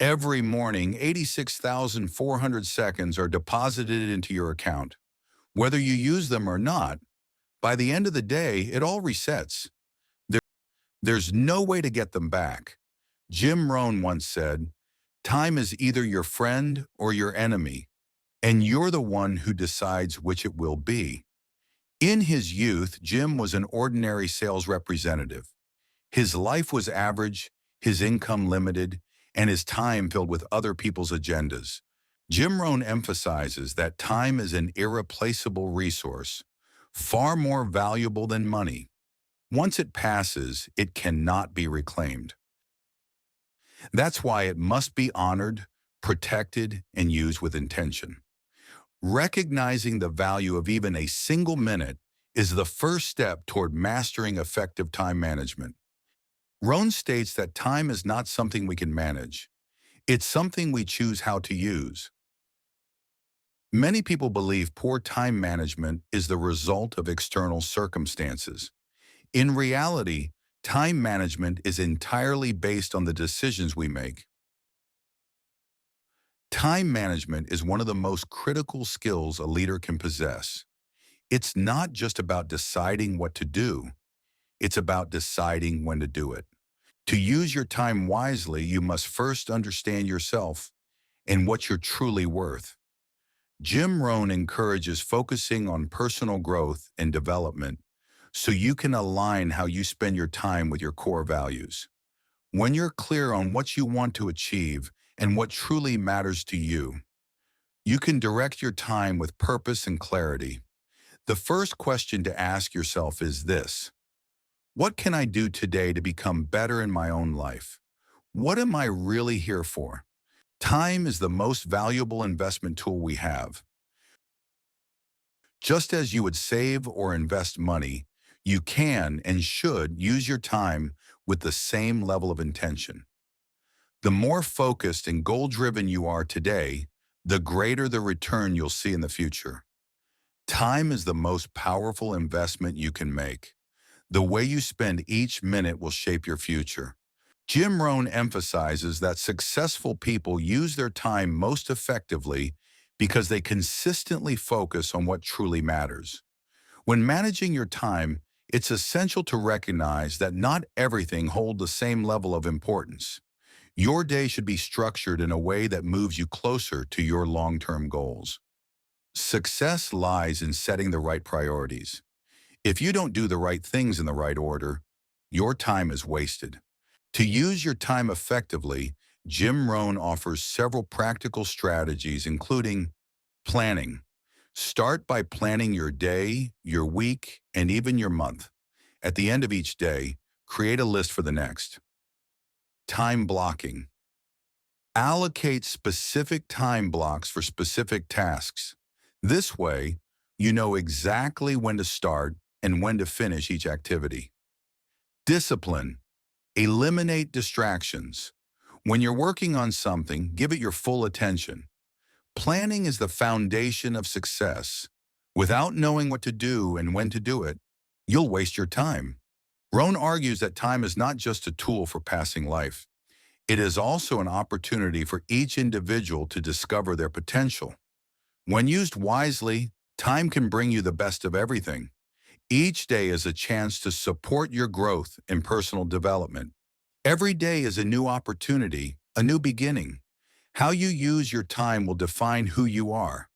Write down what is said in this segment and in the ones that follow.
Every morning, 86,400 seconds are deposited into your account. Whether you use them or not, by the end of the day, it all resets. There, there's no way to get them back. Jim Rohn once said, "Time is either your friend or your enemy, and you're the one who decides which it will be." In his youth, Jim was an ordinary sales representative. His life was average, his income limited, and his time filled with other people's agendas. Jim Rohn emphasizes that time is an irreplaceable resource, far more valuable than money. Once it passes, it cannot be reclaimed. That's why it must be honored, protected, and used with intention. Recognizing the value of even a single minute is the first step toward mastering effective time management. Rohn states that time is not something we can manage. It's something we choose how to use. Many people believe poor time management is the result of external circumstances. In reality, time management is entirely based on the decisions we make. Time management is one of the most critical skills a leader can possess. It's not just about deciding what to do, it's about deciding when to do it. To use your time wisely, you must first understand yourself and what you're truly worth. Jim Rohn encourages focusing on personal growth and development so you can align how you spend your time with your core values. When you're clear on what you want to achieve and what truly matters to you, you can direct your time with purpose and clarity. The first question to ask yourself is this: what can I do today to become better in my own life? What am I really here for? Time is the most valuable investment tool we have. Just as you would save or invest money, you can and should use your time with the same level of intention. The more focused and goal-driven you are today, the greater the return you'll see in the future. Time is the most powerful investment you can make. The way you spend each minute will shape your future. Jim Rohn emphasizes that successful people use their time most effectively because they consistently focus on what truly matters. When managing your time, it's essential to recognize that not everything holds the same level of importance. Your day should be structured in a way that moves you closer to your long-term goals. Success lies in setting the right priorities. If you don't do the right things in the right order, your time is wasted. To use your time effectively, Jim Rohn offers several practical strategies, including planning. Start by planning your day, your week, and even your month. At the end of each day, create a list for the next. Time blocking. Allocate specific time blocks for specific tasks. This way, you know exactly when to start and when to finish each activity. Discipline. Eliminate distractions. When you're working on something, give it your full attention. Planning is the foundation of success. Without knowing what to do and when to do it, you'll waste your time. Rohn argues that time is not just a tool for passing life. It is also an opportunity for each individual to discover their potential. When used wisely, time can bring you the best of everything. Each day is a chance to support your growth and personal development. Every day is a new opportunity, a new beginning. How you use your time will define who you are.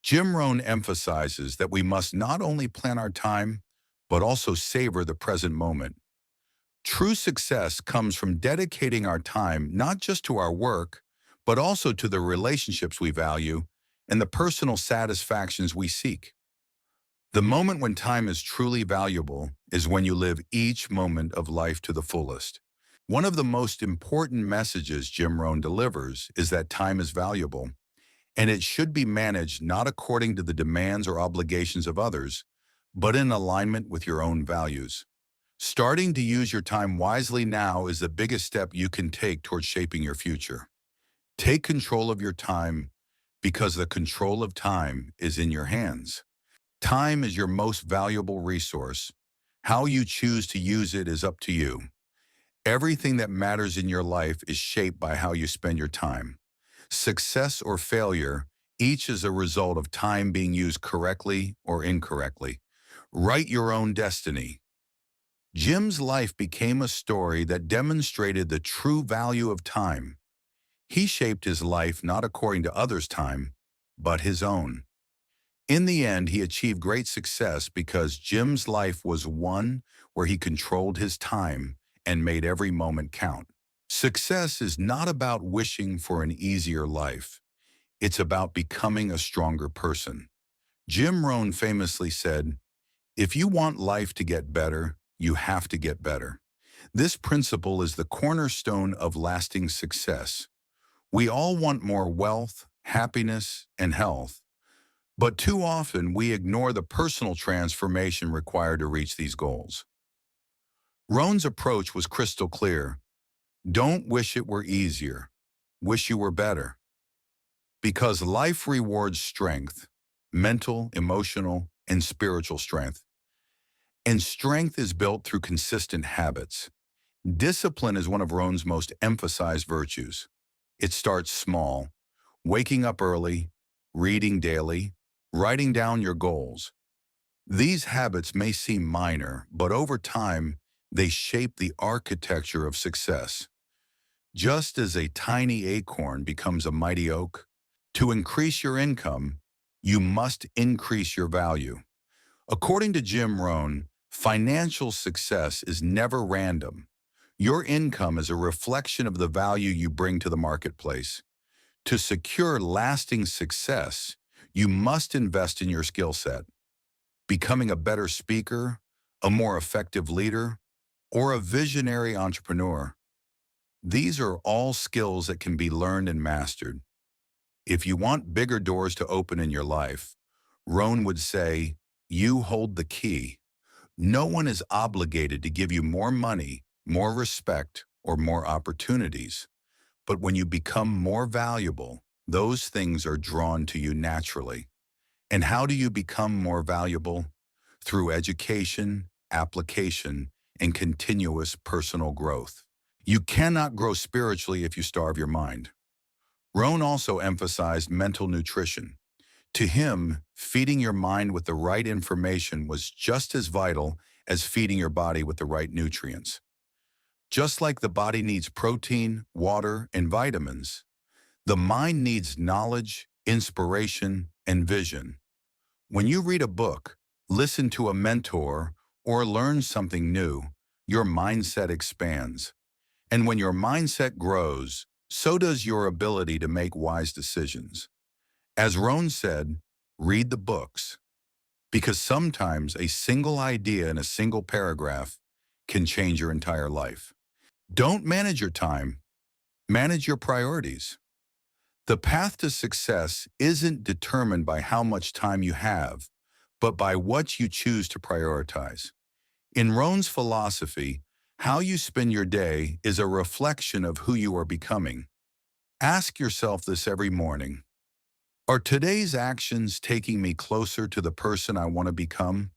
Jim Rohn emphasizes that we must not only plan our time, but also savor the present moment. True success comes from dedicating our time not just to our work, but also to the relationships we value and the personal satisfactions we seek. The moment when time is truly valuable is when you live each moment of life to the fullest. One of the most important messages Jim Rohn delivers is that time is valuable, and it should be managed not according to the demands or obligations of others, but in alignment with your own values. Starting to use your time wisely now is the biggest step you can take towards shaping your future. Take control of your time because the control of time is in your hands. Time is your most valuable resource. How you choose to use it is up to you. Everything that matters in your life is shaped by how you spend your time. Success or failure, each is a result of time being used correctly or incorrectly. Write your own destiny. Jim's life became a story that demonstrated the true value of time. He shaped his life not according to others' time, but his own. In the end, he achieved great success because Jim's life was one where he controlled his time and made every moment count. Success is not about wishing for an easier life. It's about becoming a stronger person. Jim Rohn famously said, "If you want life to get better, you have to get better." This principle is the cornerstone of lasting success. We all want more wealth, happiness, and health, but too often we ignore the personal transformation required to reach these goals. Rohn's approach was crystal clear. Don't wish it were easier. Wish you were better. Because life rewards strength, mental, emotional, and spiritual strength. And strength is built through consistent habits. Discipline is one of Rohn's most emphasized virtues. It starts small, waking up early, reading daily, writing down your goals. These habits may seem minor, but over time, they shape the architecture of success. Just as a tiny acorn becomes a mighty oak, to increase your income, you must increase your value. According to Jim Rohn, financial success is never random. Your income is a reflection of the value you bring to the marketplace. To secure lasting success, you must invest in your skill set. Becoming a better speaker, a more effective leader, or a visionary entrepreneur. These are all skills that can be learned and mastered. If you want bigger doors to open in your life, Rohn would say, you hold the key. No one is obligated to give you more money, more respect, or more opportunities. But when you become more valuable, those things are drawn to you naturally. And how do you become more valuable? Through education, application, and continuous personal growth. You cannot grow spiritually if you starve your mind. Rohn also emphasized mental nutrition. To him, feeding your mind with the right information was just as vital as feeding your body with the right nutrients. Just like the body needs protein, water, and vitamins, the mind needs knowledge, inspiration, and vision. When you read a book, listen to a mentor, or learn something new, your mindset expands. And when your mindset grows, so does your ability to make wise decisions. As Rohn said, read the books, because sometimes a single idea in a single paragraph can change your entire life. Don't manage your time, manage your priorities. The path to success isn't determined by how much time you have, but by what you choose to prioritize. In Rohn's philosophy, how you spend your day is a reflection of who you are becoming. Ask yourself this every morning. Are today's actions taking me closer to the person I want to become?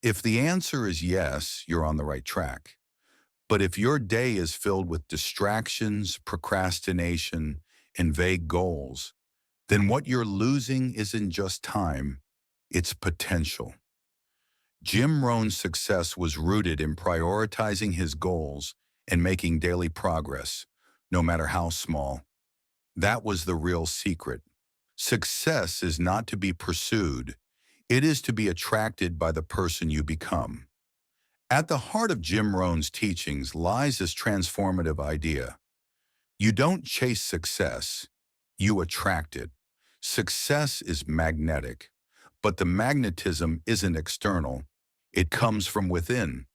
If the answer is yes, you're on the right track. But if your day is filled with distractions, procrastination, and vague goals, then what you're losing isn't just time, it's potential. Jim Rohn's success was rooted in prioritizing his goals and making daily progress, no matter how small. That was the real secret. Success is not to be pursued, it is to be attracted by the person you become. At the heart of Jim Rohn's teachings lies this transformative idea. You don't chase success, you attract it. Success is magnetic, but the magnetism isn't external, it comes from within.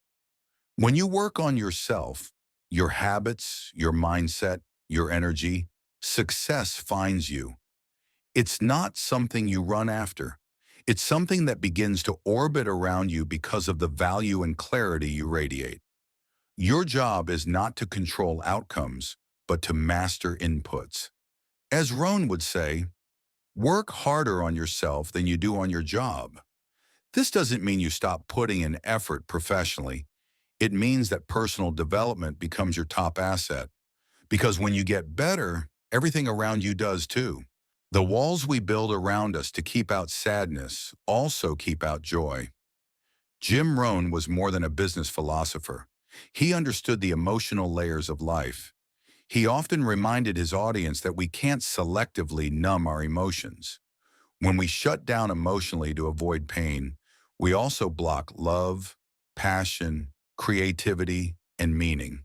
When you work on yourself, your habits, your mindset, your energy, success finds you. It's not something you run after. It's something that begins to orbit around you because of the value and clarity you radiate. Your job is not to control outcomes, but to master inputs. As Rohn would say, work harder on yourself than you do on your job. This doesn't mean you stop putting in effort professionally. It means that personal development becomes your top asset. Because when you get better, everything around you does too. The walls we build around us to keep out sadness also keep out joy. Jim Rohn was more than a business philosopher. He understood the emotional layers of life. He often reminded his audience that we can't selectively numb our emotions. When we shut down emotionally to avoid pain, we also block love, passion, creativity, and meaning.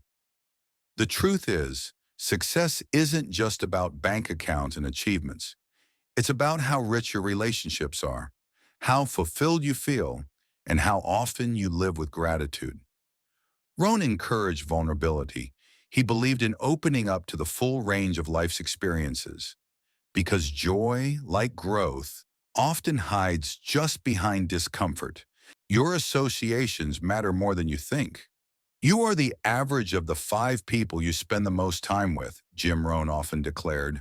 The truth is, success isn't just about bank accounts and achievements. It's about how rich your relationships are, how fulfilled you feel, and how often you live with gratitude. Rohn encouraged vulnerability. He believed in opening up to the full range of life's experiences, because joy, like growth, often hides just behind discomfort. Your associations matter more than you think. You are the average of the 5 people you spend the most time with, Jim Rohn often declared.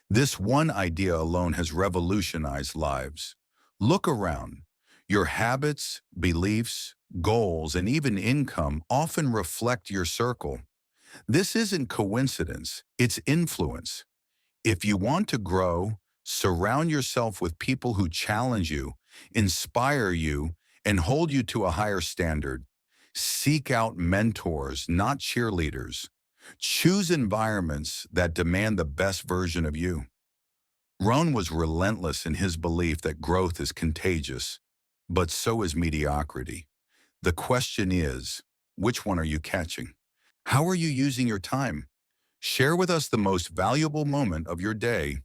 This one idea alone has revolutionized lives. Look around. Your habits, beliefs, goals, and even income often reflect your circle. This isn't coincidence, it's influence. If you want to grow, surround yourself with people who challenge you, inspire you, and hold you to a higher standard. Seek out mentors, not cheerleaders. Choose environments that demand the best version of you. Rohn was relentless in his belief that growth is contagious, but so is mediocrity. The question is, which one are you catching? How are you using your time? Share with us the most valuable moment of your day